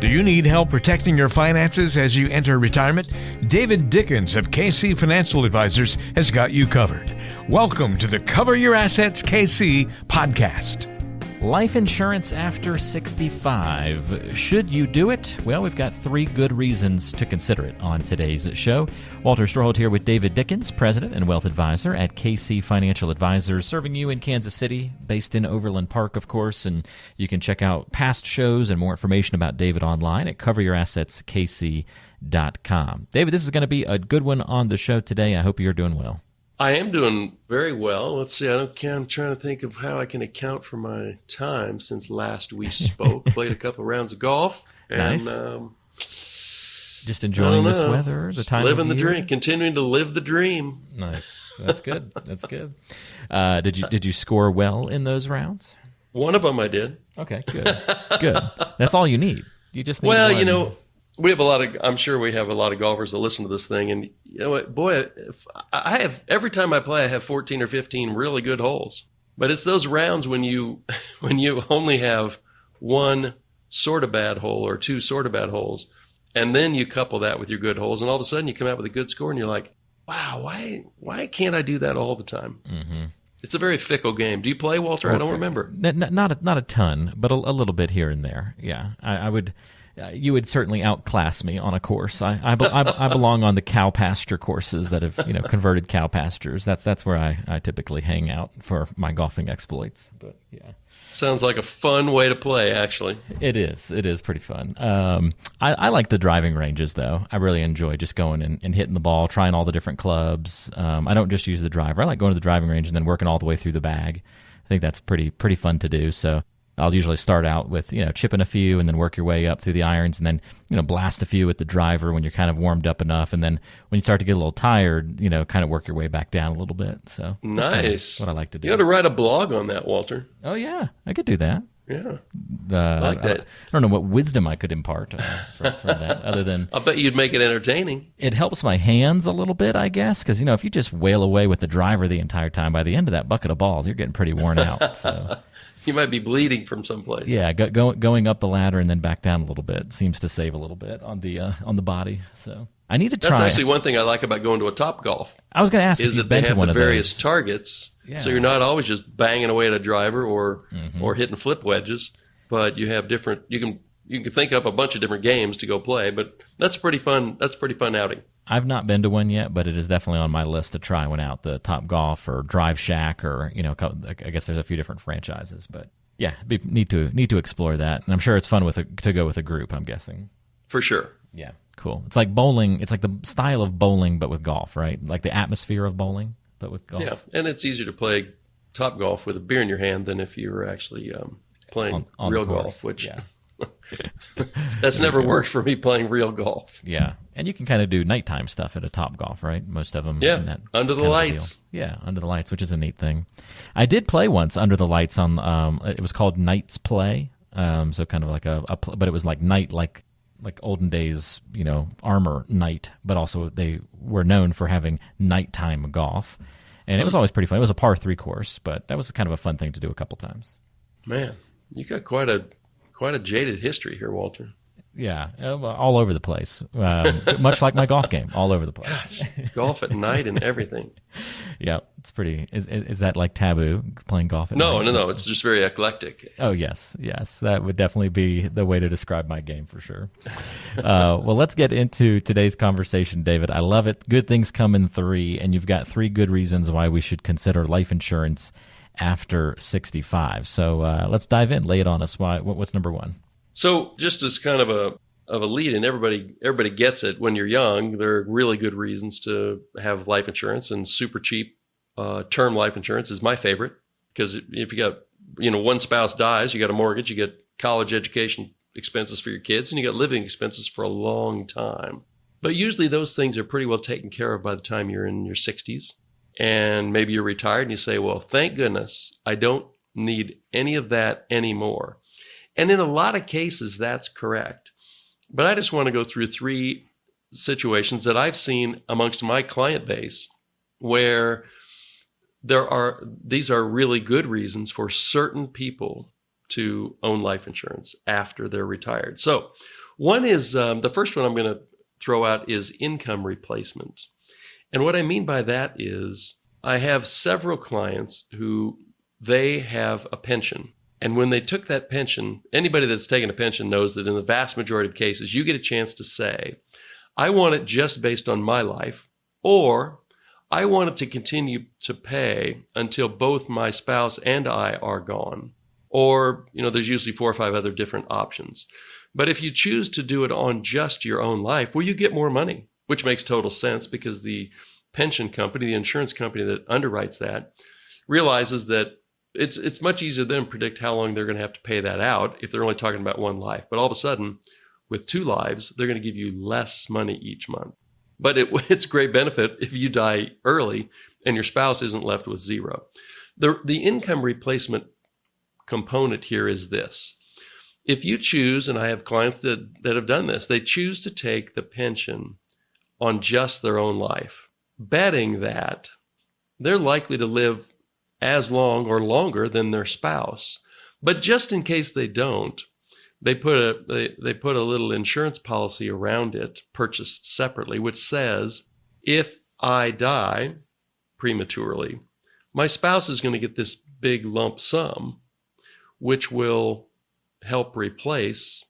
Do you need help protecting your finances as you enter retirement? David Dickens of KC Financial Advisors has got you covered. Welcome to the Cover Your Assets KC podcast. Life insurance after 65. Should you do it? Well, we've got 3 good reasons to consider it on today's show. Walter Stroholt here with David Dickens, President and Wealth Advisor at KC Financial Advisors, serving you in Kansas City, based in Overland Park, of course. And you can check out past shows and more information about David online at coveryourassetskc.com. David, this is going to be a good one on the show today. I hope you're doing well. I am doing very well. Let's see. I'm trying to think of how I can account for my time since last we spoke. Played a couple rounds of golf. And, nice. Just enjoying this weather, the time living of the year. dream, continuing to live the dream. Nice. That's good. That's good. Did you score well in those rounds? One of them I did. Okay, good. Good. That's all you need. You just need one. We have I'm sure we have a lot of golfers that listen to this thing, and you know what, boy, every time I play, I have 14 or 15 really good holes. But it's those rounds when you only have one sort of bad hole or 2 sort of bad holes, and then you couple that with your good holes, and all of a sudden you come out with a good score, and you're like, wow, why can't I do that all the time? Mm-hmm. It's a very fickle game. Do you play, Walter? I don't remember. Not a ton, but a little bit here and there. Yeah, I would. You would certainly outclass me on a course. I belong on the cow pasture courses that have converted cow pastures. That's where I typically hang out for my golfing exploits. But yeah, sounds like a fun way to play. Actually, it is. It is pretty fun. I like the driving ranges though. I really enjoy just going and hitting the ball, trying all the different clubs. I don't just use the driver. I like going to the driving range and then working all the way through the bag. I think that's pretty fun to do. So I'll usually start out with, chipping a few and then work your way up through the irons and then, blast a few with the driver when you're kind of warmed up enough. And then when you start to get a little tired, kind of work your way back down a little bit. So nice. That's what I like to do. You ought to write a blog on that, Walter. Oh, yeah. I could do that. Yeah. I like that. I don't know what wisdom I could impart from that other than... I'll bet you'd make it entertaining. It helps my hands a little bit, I guess, because, if you just wail away with the driver the entire time, by the end of that bucket of balls, you're getting pretty worn out. So... You might be bleeding from someplace. Yeah, going up the ladder and then back down a little bit seems to save a little bit on the body. So I need to try. That's actually one thing I like about going to a Topgolf. I was going to ask is if you've that been they to have one the of various those targets, yeah. So you're not always just banging away at a driver or hitting flip wedges, but you have different. You can think up a bunch of different games to go play, but that's pretty fun. That's a pretty fun outing. I've not been to one yet, but it is definitely on my list to try one out. The Topgolf or Drive Shack or I guess there's a few different franchises, but. Yeah, need to explore that, and I'm sure it's fun to go with a group. I'm guessing for sure. Yeah, cool. It's like bowling. It's like the style of bowling, but with golf, right? Like the atmosphere of bowling, but with golf. Yeah, and it's easier to play Topgolf with a beer in your hand than if you were actually playing on real golf, which. Yeah. That's never worked for me playing real golf. Yeah, and you can kind of do nighttime stuff at a Topgolf, right? Most of them. Yeah, under the lights. Yeah, under the lights, which is a neat thing. I did play once under the lights on. It was called Night's Play. So kind of like but it was like night, like olden days, armor night. But also they were known for having nighttime golf, and it was always pretty fun. It was a par 3 course, but that was kind of a fun thing to do a couple times. Man, you got quite a jaded history here, Walter. Yeah, all over the place. Much like my golf game, all over the place. Gosh, golf at night and everything. Yeah, it's pretty. Is that like taboo, playing golf at night? No. It's just very eclectic. Oh, yes. That would definitely be the way to describe my game for sure. Well, let's get into today's conversation, David. I love it. Good things come in 3, and you've got 3 good reasons why we should consider life insurance after 65. So let's dive in. Lay it on us. What's number 1? So just as kind of a lead, and everybody gets it. When you're young, there are really good reasons to have life insurance, and super cheap term life insurance is my favorite, because if you got one spouse dies, you got a mortgage, you get college education expenses for your kids, and you got living expenses for a long time. But usually those things are pretty well taken care of by the time you're in your 60s. And maybe you're retired and you say, well, thank goodness I don't need any of that anymore. And in a lot of cases, that's correct. But I just want to go through 3 situations that I've seen amongst my client base where these are really good reasons for certain people to own life insurance after they're retired. So One is the first one I'm going to throw out is income replacement. And what I mean by that is I have several clients who they have a pension. And when they took that pension, anybody that's taken a pension knows that in the vast majority of cases, you get a chance to say, I want it just based on my life, or I want it to continue to pay until both my spouse and I are gone. Or, there's usually 4 or 5 other different options. But if you choose to do it on just your own life, well, you get more money, which makes total sense because the pension company, the insurance company that underwrites that, realizes that it's much easier than to predict how long they're going to have to pay that out if they're only talking about one life. But all of a sudden, with 2 lives, they're going to give you less money each month. But it's a great benefit if you die early and your spouse isn't left with 0. The income replacement component here is this. If you choose, and I have clients that have done this, they choose to take the pension on just their own life, betting that they're likely to live as long or longer than their spouse. But just in case they don't, they put a little insurance policy around it, purchased separately, which says, if I die prematurely, my spouse is going to get this big lump sum, which will help replace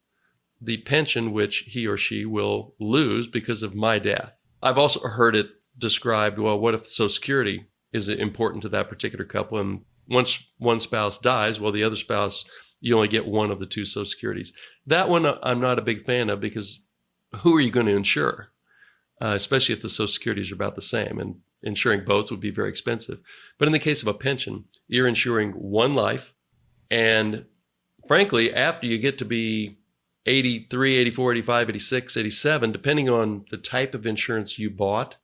the pension which he or she will lose because of my death. I've also heard it described, well, what if Social Security is important to that particular couple? And once one spouse dies, well, the other spouse, you only get one of the 2 Social Securities. That one I'm not a big fan of because who are you going to insure? Especially if the Social Securities are about the same, and insuring both would be very expensive. But in the case of a pension, you're insuring one life. And frankly, after you get to be 83, 84, 85, 86, 87, depending on the type of insurance you bought,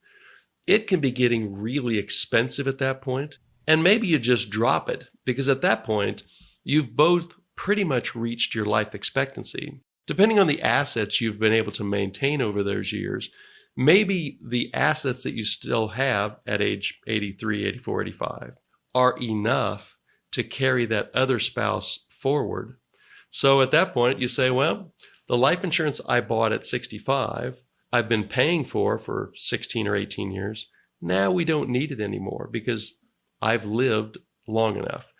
it can be getting really expensive at that point. And maybe you just drop it because at that point, you've both pretty much reached your life expectancy. Depending on the assets you've been able to maintain over those years, maybe the assets that you still have at age 83, 84, 85 are enough to carry that other spouse forward. So at that point, you say, well, the life insurance I bought at 65, I've been paying for 16 or 18 years. Now we don't need it anymore because I've lived long enough.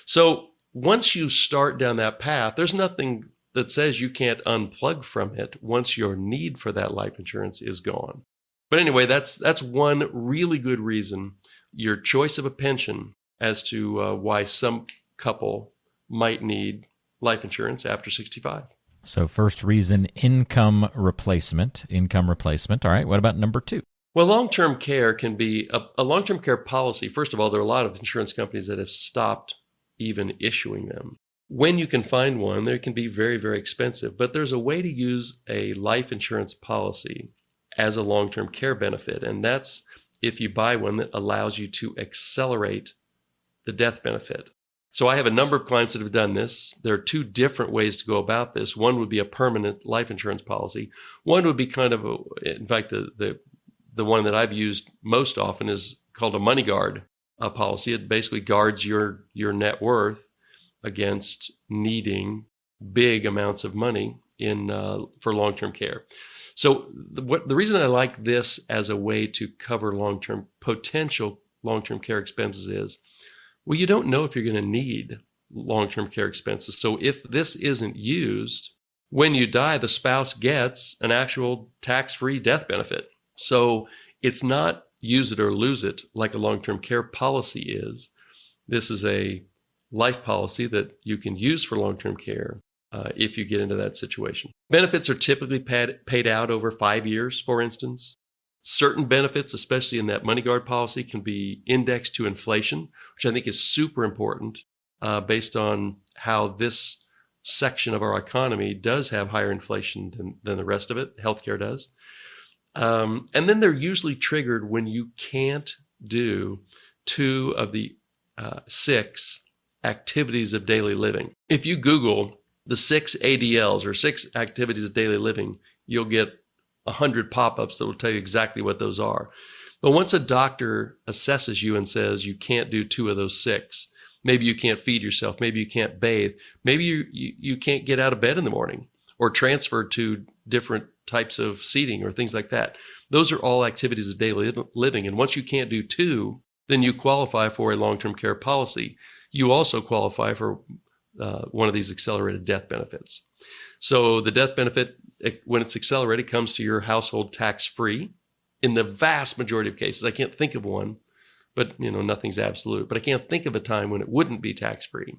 So once you start down that path, there's nothing that says you can't unplug from it once your need for that life insurance is gone. But anyway, that's one really good reason, your choice of a pension, as to why some couple might need life insurance after 65. So first reason, income replacement. All right, what about number 2? Well, long-term care can be a long-term care policy. First of all, there are a lot of insurance companies that have stopped even issuing them. When you can find one, they can be very, very expensive, but there's a way to use a life insurance policy as a long-term care benefit, and that's if you buy one that allows you to accelerate the death benefit. So I have a number of clients that have done this. There are 2 different ways to go about this. One would be a permanent life insurance policy. One would be kind of in fact, the one that I've used most often is called a money guard policy. It basically guards your net worth against needing big amounts of money for long-term care. So the reason I like this as a way to cover potential long-term care expenses is, well, you don't know if you're going to need long-term care expenses. So if this isn't used, when you die, the spouse gets an actual tax-free death benefit. So it's not use it or lose it like a long-term care policy is. This is a life policy that you can use for long-term care if you get into that situation. Benefits are typically paid out over 5 years, for instance. Certain benefits, especially in that money guard policy, can be indexed to inflation, which I think is super important based on how this section of our economy does have higher inflation than the rest of it. Healthcare does. And then they're usually triggered when you can't do 2 of the 6 activities of daily living. If you Google the 6 ADLs or 6 activities of daily living, you'll get 100 pop-ups that will tell you exactly what those are. But once a doctor assesses you and says you can't do 2 of those 6, maybe you can't feed yourself, maybe you can't bathe, maybe you can't get out of bed in the morning, or transferred to different types of seating or things like that. Those are all activities of daily living. And once you can't do two, then you qualify for a long-term care policy. You also qualify for one of these accelerated death benefits. So the death benefit, when it's accelerated, comes to your household tax-free. In the vast majority of cases, I can't think of one, but nothing's absolute. But I can't think of a time when it wouldn't be tax-free.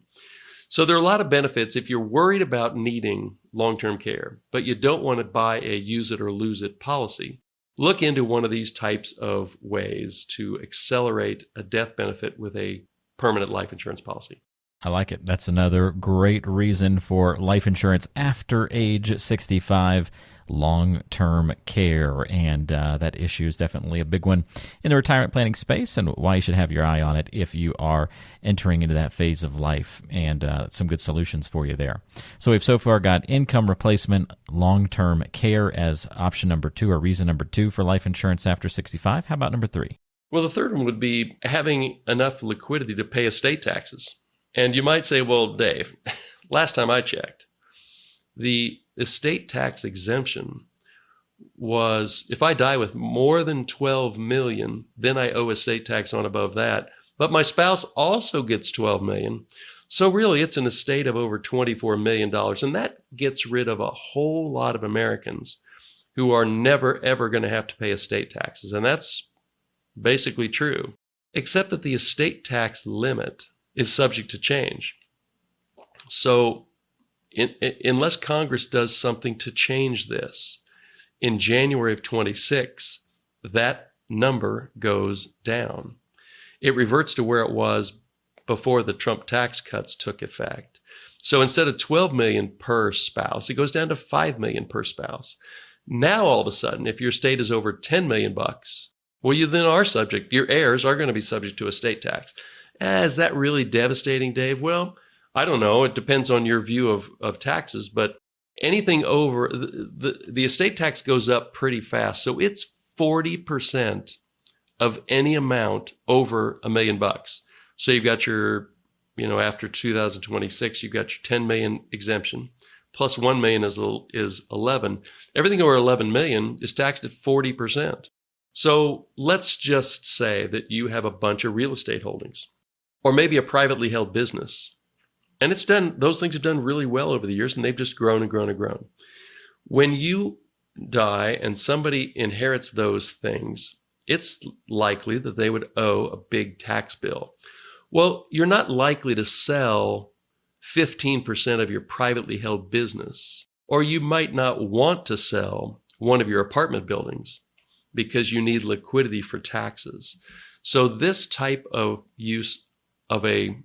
So there are a lot of benefits if you're worried about needing long-term care, but you don't want to buy a use it or lose it policy. Look into one of these types of ways to accelerate a death benefit with a permanent life insurance policy. I like it. That's another great reason for life insurance after age 65, long-term care. And that issue is definitely a big one in the retirement planning space, and why you should have your eye on it if you are entering into that phase of life, and some good solutions for you there. So we've so far got income replacement, long-term care as option number 2, or reason number 2 for life insurance after 65. How about number 3? Well, the third one would be having enough liquidity to pay estate taxes. And you might say, well, Dave, last time I checked, the estate tax exemption was if I die with more than 12 million, then I owe estate tax on above that. But my spouse also gets 12 million. So really, it's an estate of over $24 million. And that gets rid of a whole lot of Americans who are never, ever going to have to pay estate taxes. And that's basically true, except that the estate tax limit is subject to change. So unless Congress does something to change this, in January of 26, that number goes down. It reverts to where it was before the Trump tax cuts took effect. So instead of 12 million per spouse, it goes down to 5 million per spouse. Now, all of a sudden, if your estate is over 10 million bucks, well, you then are subject, your heirs are going to be subject to estate tax. Is that really devastating, Dave? Well, I don't know. It depends on your view of taxes, but anything over the estate tax goes up pretty fast. So it's 40% of any amount over $1 million bucks. So you've got your, after 2026, you've got your 10 million exemption plus 1 million is 11. Everything over 11 million is taxed at 40%. So let's just say that you have a bunch of real estate holdings, or maybe a privately held business. And those things have done really well over the years, and they've just grown and grown and grown. When you die and somebody inherits those things, it's likely that they would owe a big tax bill. Well, you're not likely to sell 15% of your privately held business, or you might not want to sell one of your apartment buildings because you need liquidity for taxes. So this type of use of a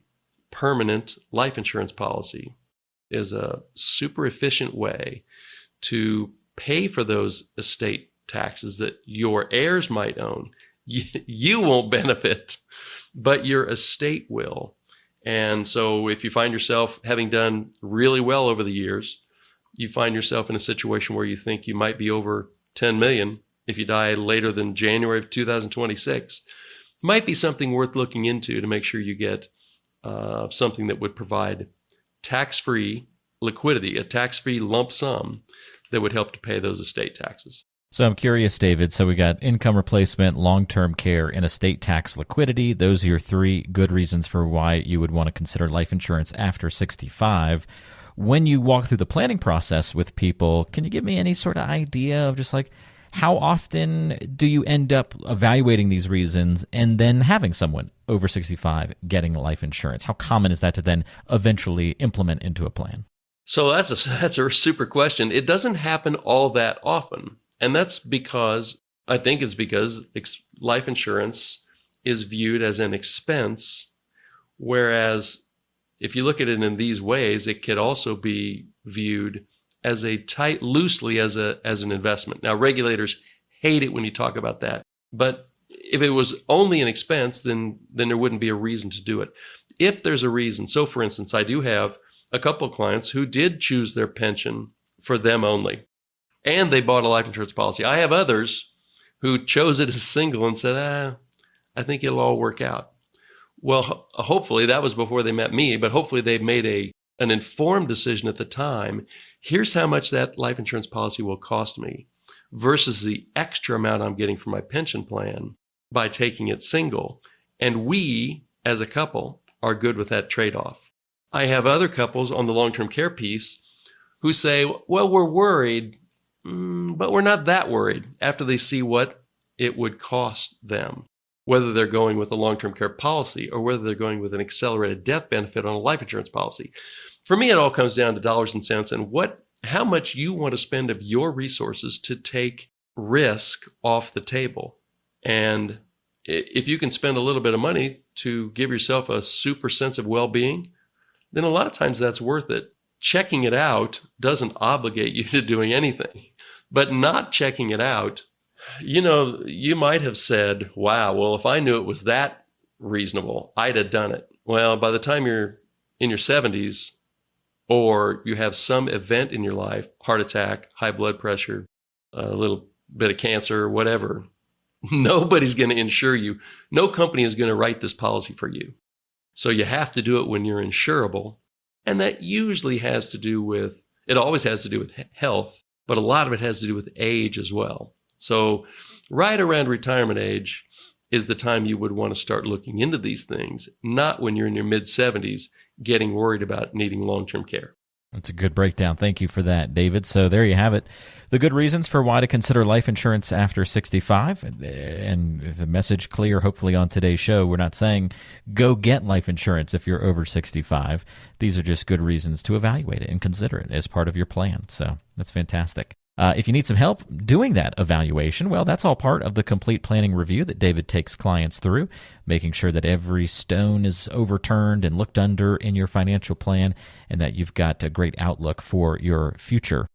permanent life insurance policy is a super efficient way to pay for those estate taxes that your heirs might own. You won't benefit, but your estate will. And so if you find yourself having done really well over the years, you find yourself in a situation where you think you might be over 10 million if you die later than January of 2026, might be something worth looking into to make sure you get something that would provide tax-free liquidity, a tax-free lump sum that would help to pay those estate taxes. So I'm curious, David, so we got income replacement, long-term care, and estate tax liquidity. Those are your 3 good reasons for why you would want to consider life insurance after 65. When you walk through the planning process with people, can you give me any sort of idea of just like how often do you end up evaluating these reasons and then having someone over 65 getting life insurance? How common is that to then eventually implement into a plan? So that's a super question. It doesn't happen all that often. And that's because, I think it's because life insurance is viewed as an expense, whereas if you look at it in these ways, it could also be viewed as loosely as an investment. Now, regulators hate it when you talk about that, but if it was only an expense, then there wouldn't be a reason to do it. If there's a reason, so for instance, I do have a couple of clients who did choose their pension for them only, and they bought a life insurance policy. I have others who chose it as single and said, I think it'll all work out. Well, hopefully that was before they met me, but hopefully they made an informed decision at the time, Here's how much that life insurance policy will cost me versus the extra amount I'm getting from my pension plan by taking it single. And we, as a couple, are good with that trade-off. I have other couples on the long-term care piece who say, well, we're worried, but we're not that worried after they see what it would cost them, whether they're going with a long-term care policy or whether they're going with an accelerated death benefit on a life insurance policy. For me, it all comes down to dollars and cents and how much you want to spend of your resources to take risk off the table. And if you can spend a little bit of money to give yourself a super sense of well-being, then a lot of times that's worth it. Checking it out doesn't obligate you to doing anything, but not checking it out, you might have said, wow, well, if I knew it was that reasonable, I'd have done it. Well, by the time you're in your 70s or you have some event in your life, heart attack, high blood pressure, a little bit of cancer, whatever, nobody's going to insure you. No company is going to write this policy for you. So you have to do it when you're insurable. And that usually has to do with, it always has to do with health, but a lot of it has to do with age as well. So right around retirement age is the time you would want to start looking into these things, not when you're in your mid-70s getting worried about needing long-term care. That's a good breakdown. Thank you for that, David. So there you have it. The good reasons for why to consider life insurance after 65. And the message clear, hopefully, on today's show. We're not saying go get life insurance if you're over 65. These are just good reasons to evaluate it and consider it as part of your plan. So that's fantastic. If you need some help doing that evaluation, well, that's all part of the complete planning review that David takes clients through, making sure that every stone is overturned and looked under in your financial plan and that you've got a great outlook for your future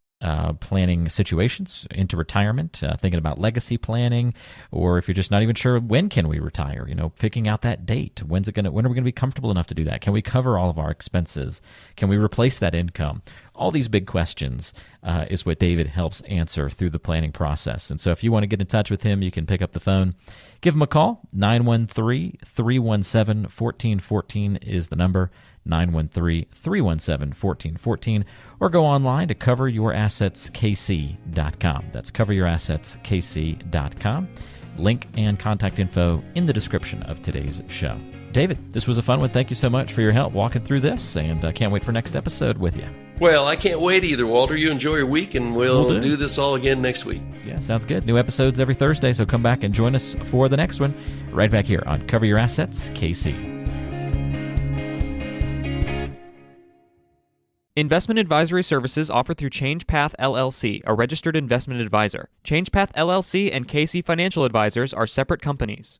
planning situations into retirement, thinking about legacy planning, or if you're just not even sure when can we retire, picking out that date. When are we going to be comfortable enough to do that? Can we cover all of our expenses? Can we replace that income? All these big questions is what David helps answer through the planning process. And so if you want to get in touch with him, you can pick up the phone, give him a call. 913-317-1414 is the number. 913-317-1414, or go online to coveryourassetskc.com. That's coveryourassetskc.com. Link and contact info in the description of today's show. David, this was a fun one. Thank you so much for your help walking through this, and I can't wait for next episode with you. Well, I can't wait either, Walter. You enjoy your week, and we'll do this all again next week. Yeah, sounds good. New episodes every Thursday, so come back and join us for the next one right back here on Cover Your Assets KC. Investment advisory services offered through ChangePath LLC, a registered investment advisor. ChangePath LLC and KC Financial Advisors are separate companies.